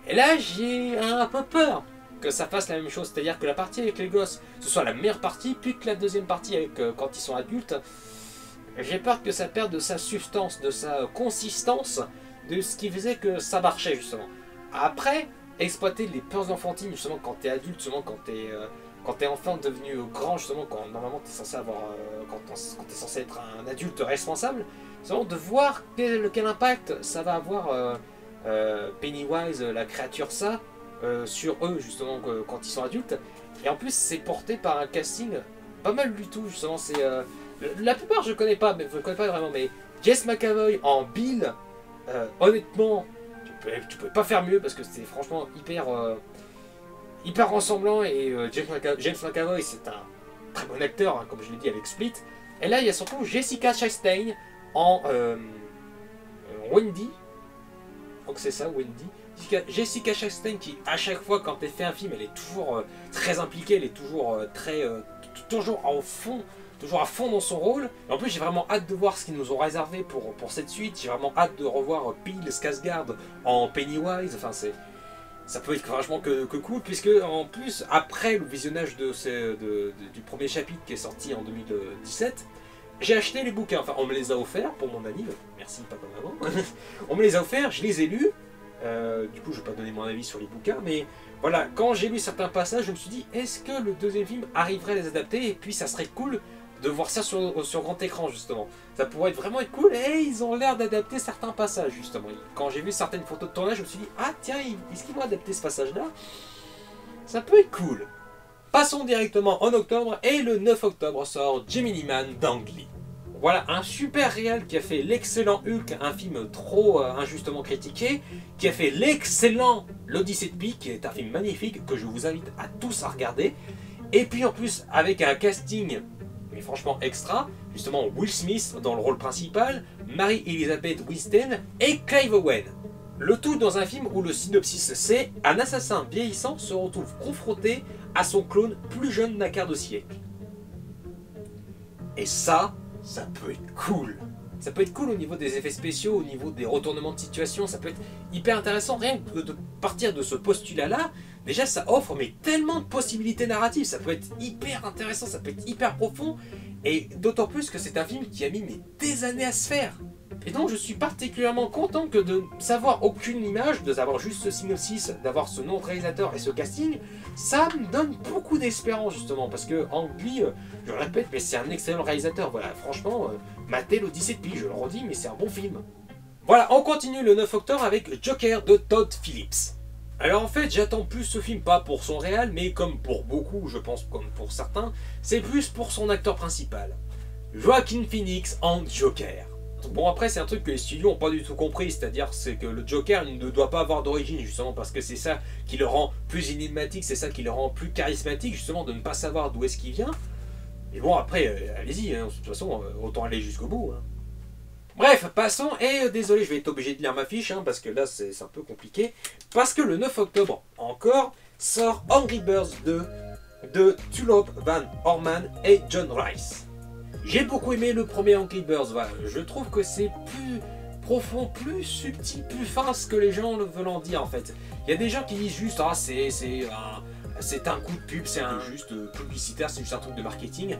Et là, j'ai un peu peur que ça fasse la même chose, c'est-à-dire que la partie avec les gosses, ce soit la meilleure partie, puis que la deuxième partie avec quand ils sont adultes, j'ai peur que ça perde de sa substance, de sa consistance, de ce qui faisait que ça marchait justement. Après, exploiter les peurs enfantines justement quand t'es adulte, justement quand t'es enfin devenu grand, justement quand normalement t'es censé avoir, quand t'es censé être un adulte responsable, c'est vraiment de voir quel impact ça va avoir Pennywise, la créature ça, sur eux justement quand ils sont adultes. Et en plus c'est porté par un casting pas mal du tout justement. C'est la plupart je connais pas vraiment, mais Jess McAvoy en Bill, honnêtement tu pouvais pas faire mieux parce que c'était franchement hyper ressemblant. Et James McAvoy c'est un très bon acteur, hein, comme je l'ai dit avec Split. Et là il y a surtout Jessica Chastain en Wendy. Donc c'est ça, Wendy. Jessica Chastain qui, à chaque fois quand elle fait un film, elle est toujours très impliquée, elle est toujours toujours à fond dans son rôle. Et en plus, j'ai vraiment hâte de voir ce qu'ils nous ont réservé pour cette suite. J'ai vraiment hâte de revoir Bill Skarsgård en Pennywise. Enfin, ça peut être vachement que cool, puisque en plus, après le visionnage du premier chapitre qui est sorti en 2017, j'ai acheté les bouquins. Enfin, on me les a offerts pour mon anniv. Merci, pas comme avant. On me les a offerts, je les ai lus. Du coup, je vais pas donner mon avis sur les bouquins, mais voilà, quand j'ai lu certains passages, je me suis dit, est-ce que le deuxième film arriverait à les adapter? Et puis, ça serait cool de voir ça sur grand écran, justement. Ça pourrait vraiment être cool, et ils ont l'air d'adapter certains passages, justement. Quand j'ai vu certaines photos de tournage, je me suis dit, ah tiens, est-ce qu'ils vont adapter ce passage-là? Ça peut être cool. Passons directement en octobre, et le 9 octobre sort Gemini Man d'Ang Lee. Voilà, un super réal qui a fait l'excellent Hulk, un film trop injustement critiqué, qui a fait l'excellent L'Odyssée de Pi, qui est un film magnifique, que je vous invite à tous à regarder. Et puis en plus, avec un casting, mais franchement extra, justement Will Smith dans le rôle principal, Mary-Elizabeth Winstead et Clive Owen. Le tout dans un film où le synopsis c'est « Un assassin vieillissant se retrouve confronté à son clone plus jeune d'un quart de siècle ». Et ça peut être cool. Ça peut être cool au niveau des effets spéciaux, au niveau des retournements de situation, ça peut être hyper intéressant. Rien que de partir de ce postulat-là, déjà ça offre mais tellement de possibilités narratives. Ça peut être hyper intéressant, ça peut être hyper profond. Et d'autant plus que c'est un film qui a mis des années à se faire. Et donc je suis particulièrement content que de savoir aucune image, de savoir juste ce synopsis, d'avoir ce nom de réalisateur et ce casting, ça me donne beaucoup d'espérance justement, parce que Ang Lee, je le répète, mais c'est un excellent réalisateur. Voilà, franchement, matez l'Odyssée de Pi, je le redis, mais c'est un bon film. Voilà, on continue le 9 octobre avec Joker de Todd Phillips. Alors en fait, j'attends plus ce film, pas pour son réal, mais comme pour beaucoup, je pense comme pour certains, c'est plus pour son acteur principal. Joaquin Phoenix en Joker. Bon après c'est un truc que les studios n'ont pas du tout compris, c'est-à-dire c'est que le Joker ne doit pas avoir d'origine justement parce que c'est ça qui le rend plus énigmatique, c'est ça qui le rend plus charismatique justement de ne pas savoir d'où est-ce qu'il vient. Mais bon après allez-y, hein, de toute façon autant aller jusqu'au bout. Hein. Bref, passons, et désolé je vais être obligé de lire ma fiche hein, parce que là c'est un peu compliqué. Parce que le 9 octobre encore sort Angry Birds 2 de Tulop Van Orman et John Rice. J'ai beaucoup aimé le premier Angry Birds, voilà. Je trouve que c'est plus profond, plus subtil, plus fin ce que les gens veulent en dire en fait. Il y a des gens qui disent juste ah c'est un coup de pub, c'est juste publicitaire, c'est juste un truc de marketing.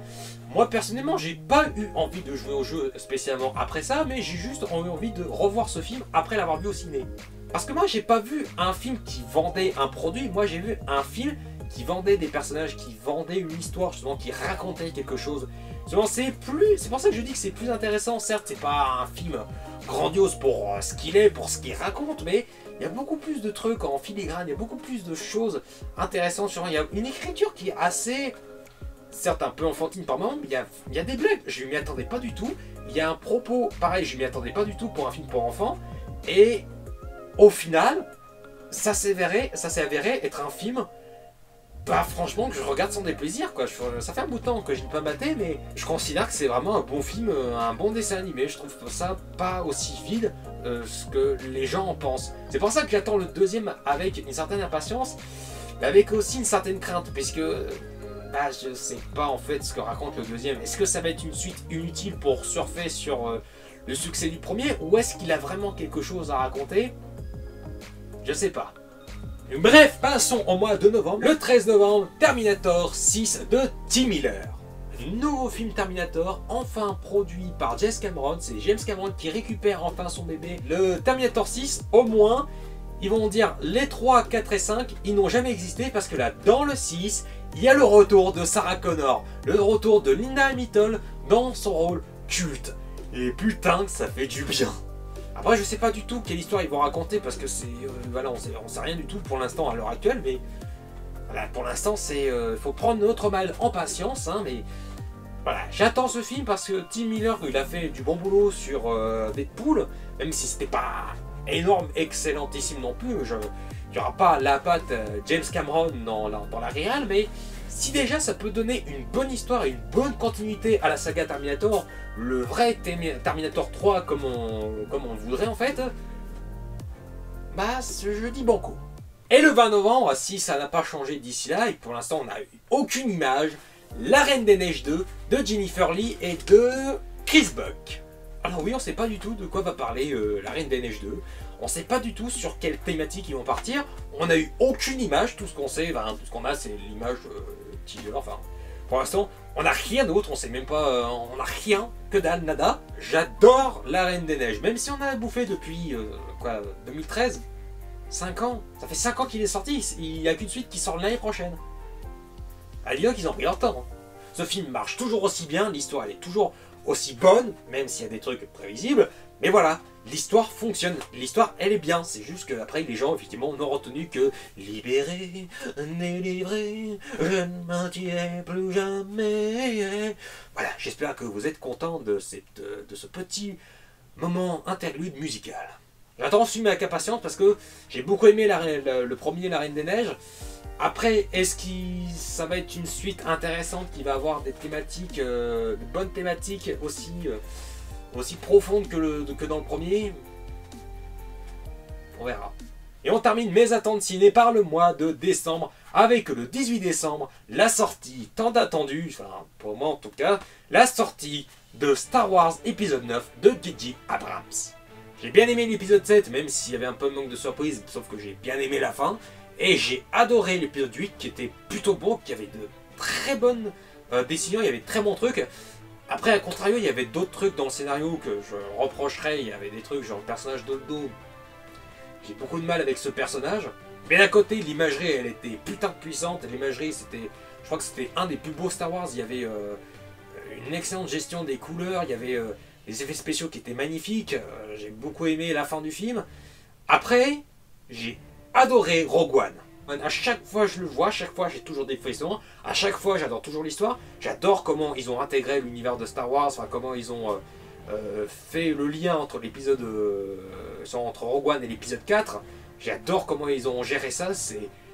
Moi personnellement j'ai pas eu envie de jouer au jeu spécialement après ça, mais j'ai juste eu envie de revoir ce film après l'avoir vu au ciné. Parce que moi j'ai pas vu un film qui vendait un produit, moi j'ai vu un film qui vendait des personnages, qui vendait une histoire, justement, qui racontait quelque chose. C'est pour ça que je dis que c'est plus intéressant. Certes, c'est pas un film grandiose pour ce qu'il est, pour ce qu'il raconte, mais il y a beaucoup plus de trucs en filigrane, il y a beaucoup plus de choses intéressantes. Il y a une écriture qui est assez certes un peu enfantine par moment, mais il y a des blagues, je m'y attendais pas du tout. Il y a un propos, pareil, je m'y attendais pas du tout pour un film pour enfants. Et au final, ça s'est avéré être un film, bah franchement, que je regarde sans déplaisir, quoi. Ça fait un bout de temps que je l'ai pas maté, mais je considère que c'est vraiment un bon film, un bon dessin animé. Je trouve ça pas aussi vide ce que les gens en pensent. C'est pour ça que j'attends le deuxième avec une certaine impatience, mais avec aussi une certaine crainte, puisque bah, je sais pas en fait ce que raconte le deuxième. Est-ce que ça va être une suite inutile pour surfer sur le succès du premier, ou est-ce qu'il a vraiment quelque chose à raconter? Je sais pas. Bref, passons au mois de novembre. Le 13 novembre, Terminator 6 de Tim Miller. Nouveau film Terminator, enfin produit par James Cameron. C'est James Cameron qui récupère enfin son bébé. Le Terminator 6, au moins, ils vont dire les 3, 4 et 5, ils n'ont jamais existé parce que là, dans le 6, il y a le retour de Sarah Connor, le retour de Linda Hamilton dans son rôle culte. Et putain, ça fait du bien. Après, je sais pas du tout quelle histoire ils vont raconter parce que c'est voilà, on sait rien du tout pour l'instant à l'heure actuelle, mais voilà, pour l'instant c'est faut prendre notre mal en patience, hein, mais voilà, j'attends ce film parce que Tim Miller il a fait du bon boulot sur Deadpool, même si c'était pas énorme, excellentissime non plus. Il n'y aura pas la patte James Cameron dans la réal, mais si déjà ça peut donner une bonne histoire et une bonne continuité à la saga Terminator, le vrai Terminator 3 comme on le voudrait en fait, bah je dis banco. Et le 20 novembre, si ça n'a pas changé d'ici là, et pour l'instant on n'a eu aucune image, La Reine des Neiges 2 de Jennifer Lee et de Chris Buck. Alors oui, on sait pas du tout de quoi va parler La Reine des Neiges 2. On sait pas du tout sur quelle thématique ils vont partir. On n'a eu aucune image. Tout ce qu'on sait, tout ce qu'on a, c'est l'image teaser. Enfin, pour l'instant, on n'a rien d'autre. On sait même pas. On n'a rien que dalle, nada. J'adore La Reine des Neiges. Même si on a bouffé depuis 2013, 5 ans. Ça fait 5 ans qu'il est sorti. Il n'y a qu'une suite qui sort l'année prochaine. À Lyon, ils ont pris leur temps. Hein. Ce film marche toujours aussi bien. L'histoire, elle est toujours aussi bonne, même s'il y a des trucs prévisibles. Mais voilà, l'histoire fonctionne, l'histoire elle est bien, c'est juste qu'après les gens effectivement n'ont retenu que libéré, délivré, je ne mentirai plus jamais. Voilà, j'espère que vous êtes contents de ce petit moment interlude musical. J'attends ce film avec impatience parce que j'ai beaucoup aimé le premier La Reine des Neiges. Après, est-ce que ça va être une suite intéressante qui va avoir des thématiques, de bonnes thématiques aussi profonde que dans le premier? On verra. Et on termine mes attentes ciné par le mois de décembre avec le 18 décembre, la sortie tant attendue, enfin pour moi en tout cas, la sortie de Star Wars épisode 9 de J.J. Abrams. J'ai bien aimé l'épisode 7, même s'il y avait un peu de manque de surprise, sauf que j'ai bien aimé la fin. Et j'ai adoré l'épisode 8 qui était plutôt beau, qui avait de très bonnes décisions, il y avait de très bons trucs. Après, à contrario, il y avait d'autres trucs dans le scénario que je reprocherais. Il y avait des trucs genre le personnage d'Oldo. J'ai beaucoup de mal avec ce personnage. Mais d'un côté, l'imagerie, elle était putain de puissante. L'imagerie, c'était, je crois que c'était un des plus beaux Star Wars. Il y avait une excellente gestion des couleurs. Il y avait des effets spéciaux qui étaient magnifiques. J'ai beaucoup aimé la fin du film. Après, j'ai adoré Rogue One. À chaque fois je le vois, à chaque fois j'ai toujours des frissons, à chaque fois j'adore toujours l'histoire, j'adore comment ils ont intégré l'univers de Star Wars, enfin comment ils ont fait le lien entre l'épisode entre Rogue One et l'épisode 4, j'adore comment ils ont géré ça,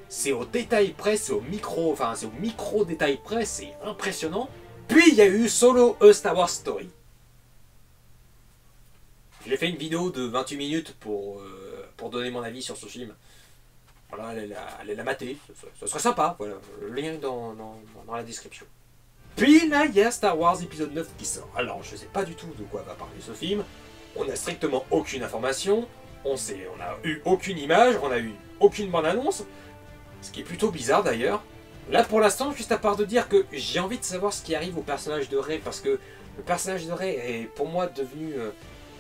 c'est au détail près, c'est au micro détail près, c'est impressionnant. Puis il y a eu Solo A Star Wars Story. J'ai fait une vidéo de 28 minutes pour donner mon avis sur ce film. Voilà, allez la mater, ce serait sympa, voilà, le lien est dans la description. Puis là, il y a Star Wars épisode 9 qui sort. Alors, je sais pas du tout de quoi va parler ce film, on n'a strictement aucune information, on a eu aucune image, on a eu aucune bande-annonce, ce qui est plutôt bizarre d'ailleurs. Là, pour l'instant, juste à part de dire que j'ai envie de savoir ce qui arrive au personnage de Rey, parce que le personnage de Rey est pour moi devenu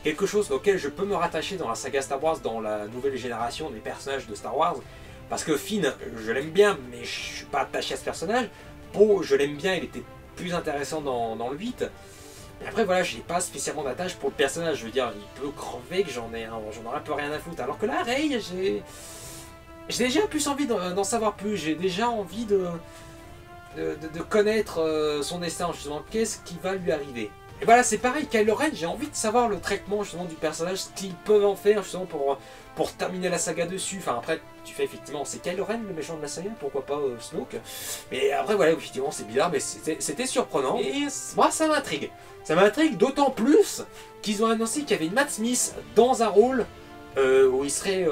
quelque chose auquel je peux me rattacher dans la saga Star Wars, dans la nouvelle génération des personnages de Star Wars. Parce que Finn, je l'aime bien, mais je suis pas attaché à ce personnage. Poe, je l'aime bien, il était plus intéressant dans le 8. Mais après, voilà, j'ai pas spécialement d'attache pour le personnage. Je veux dire, il peut crever que j'en aurais un peu rien à foutre. Alors que là, Rey, j'ai déjà plus envie d'en savoir plus. J'ai déjà envie de de connaître son destin, justement. Qu'est-ce qui va lui arriver? Et voilà, c'est pareil, Kylo Ren, j'ai envie de savoir le traitement justement du personnage, ce qu'ils peuvent en faire justement pour terminer la saga dessus. Enfin après, tu fais effectivement, c'est Kylo Ren le méchant de la saga, pourquoi pas Snoke. Mais après voilà, effectivement c'est bizarre, mais c'était surprenant. Et moi ça m'intrigue. Ça m'intrigue d'autant plus qu'ils ont annoncé qu'il y avait Matt Smith dans un rôle où il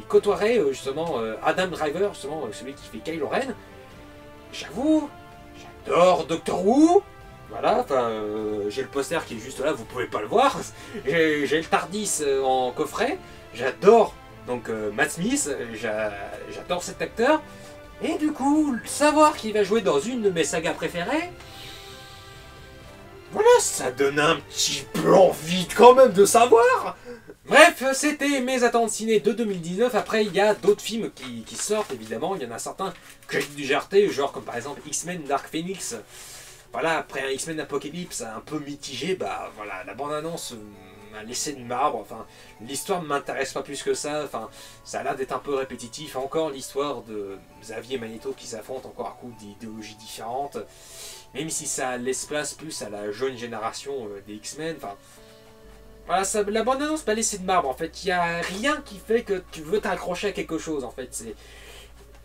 côtoierait justement Adam Driver, justement celui qui fait Kylo Ren. J'avoue, j'adore Doctor Who. Voilà, enfin, j'ai le poster qui est juste là, vous pouvez pas le voir. J'ai le Tardis en coffret. J'adore donc Matt Smith, j'adore cet acteur. Et du coup, savoir qu'il va jouer dans une de mes sagas préférées, voilà, ça donne un petit peu envie quand même de savoir. Bref, c'était mes attentes ciné de 2019. Après, il y a d'autres films qui sortent, évidemment. Il y en a certains que j'ai déjà ratés, genre comme par exemple X-Men Dark Phoenix. Voilà, après un X-Men Apocalypse un peu mitigé, bah voilà, la bande-annonce m'a laissé de marbre, enfin, l'histoire ne m'intéresse pas plus que ça, enfin, ça a l'air d'être un peu répétitif, encore l'histoire de Xavier et Magneto qui s'affrontent encore à coup d'idéologies différentes, même si ça laisse place plus à la jeune génération des X-Men, enfin, voilà, la bande-annonce m'a laissé de marbre, en fait, il n'y a rien qui fait que tu veux t'accrocher à quelque chose, en fait, c'est...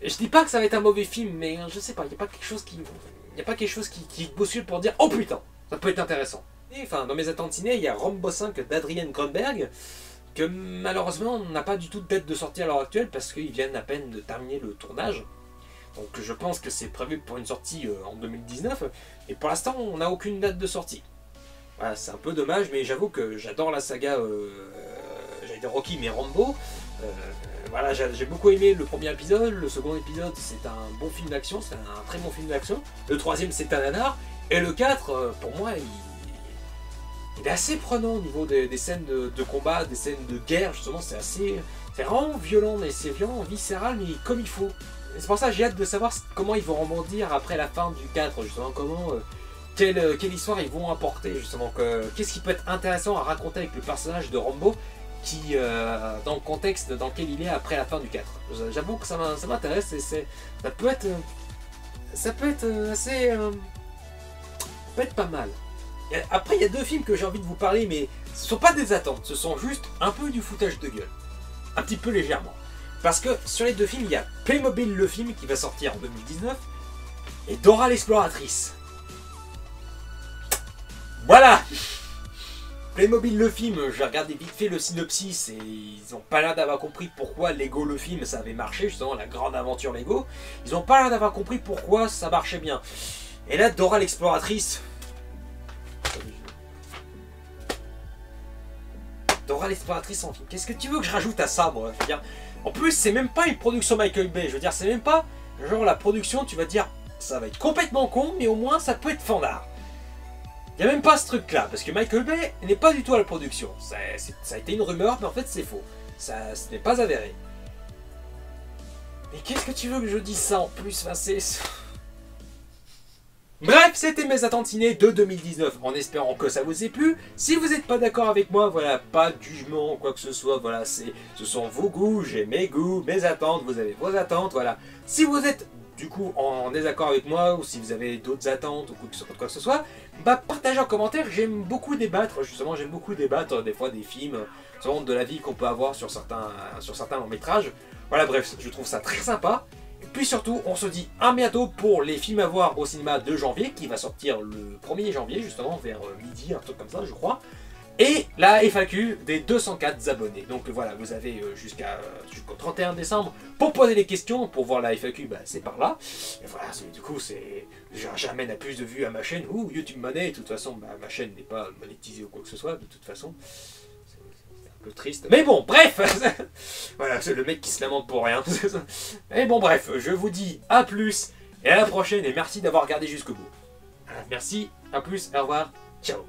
Je dis pas que ça va être un mauvais film, mais je sais pas, il n'y a pas quelque chose qui... Il n'y a pas quelque chose qui bouscule pour dire « Oh putain, ça peut être intéressant ». Et enfin, dans mes attentes ciné, il y a Rambo 5 d'Adrien Grunberg, que malheureusement n'a pas du tout de date de sortie à l'heure actuelle, parce qu'ils viennent à peine de terminer le tournage. Donc je pense que c'est prévu pour une sortie en 2019, et pour l'instant on n'a aucune date de sortie. Voilà, c'est un peu dommage, mais j'avoue que j'adore la saga, j'allais dire Rocky, mais Rambo. Voilà, j'ai beaucoup aimé le premier épisode, le second épisode c'est un bon film d'action, c'est un très bon film d'action, le troisième c'est un nanar, et le 4, pour moi, il est assez prenant au niveau des scènes de combat, des scènes de guerre, justement, c'est vraiment violent, mais c'est violent, viscéral, mais comme il faut. C'est pour ça que j'ai hâte de savoir comment ils vont rebondir après la fin du 4, justement, quelle histoire ils vont apporter, justement, qu'est-ce qui peut être intéressant à raconter avec le personnage de Rambo, dans le contexte dans lequel il est après la fin du 4. J'avoue que ça m'intéresse et ça peut être assez... ça peut être pas mal. Et après, il y a deux films que j'ai envie de vous parler, mais ce ne sont pas des attentes, ce sont juste un peu du foutage de gueule. Un petit peu légèrement. Parce que sur les deux films, il y a Playmobil le film qui va sortir en 2019 et Dora l'exploratrice. Voilà! Playmobil le film, j'ai regardé vite fait le synopsis et ils n'ont pas l'air d'avoir compris pourquoi Lego le film ça avait marché, justement la grande aventure Lego. Ils n'ont pas l'air d'avoir compris pourquoi ça marchait bien. Et là, Dora l'exploratrice. Dora l'exploratrice en film. Qu'est-ce que tu veux que je rajoute à ça, moi? Je veux dire, en plus, c'est même pas une production Michael Bay. Je veux dire, c'est même pas genre la production, tu vas te dire, ça va être complètement con, mais au moins ça peut être fandard. Il n'y a même pas ce truc-là, parce que Michael Bay n'est pas du tout à la production. Ça a été une rumeur, mais en fait c'est faux. Ce n'est pas avéré. Mais qu'est-ce que tu veux que je dise ça en plus? Enfin, bref, c'était mes attentes ciné de 2019, en espérant que ça vous ait plu. Si vous n'êtes pas d'accord avec moi, voilà, pas de jugement, quoi que ce soit, voilà, ce sont vos goûts, j'ai mes goûts, mes attentes, vous avez vos attentes, voilà. Si vous êtes du coup en désaccord avec moi, ou si vous avez d'autres attentes, ou quoi que ce soit, bah partagez en commentaire, j'aime beaucoup débattre, justement, j'aime beaucoup débattre des fois des films, de la vie qu'on peut avoir sur certains longs métrages. Voilà, bref, je trouve ça très sympa. Et puis surtout, on se dit à bientôt pour les films à voir au cinéma de janvier, qui va sortir le 1er janvier, justement, vers midi, un truc comme ça, je crois. Et la FAQ des 204 abonnés. Donc voilà, vous avez jusqu'au 31 décembre pour poser les questions, pour voir la FAQ, bah, c'est par là. Et voilà, du coup, j'amène à plus de vues à ma chaîne, ou YouTube Money, de toute façon, bah, ma chaîne n'est pas monétisée ou quoi que ce soit, de toute façon. C'est un peu triste. Mais bon, bref. Voilà, c'est le mec qui se lamente pour rien. Mais bon, bref, je vous dis à plus, et à la prochaine, et merci d'avoir regardé jusqu'au bout. Merci, à plus, au revoir, ciao.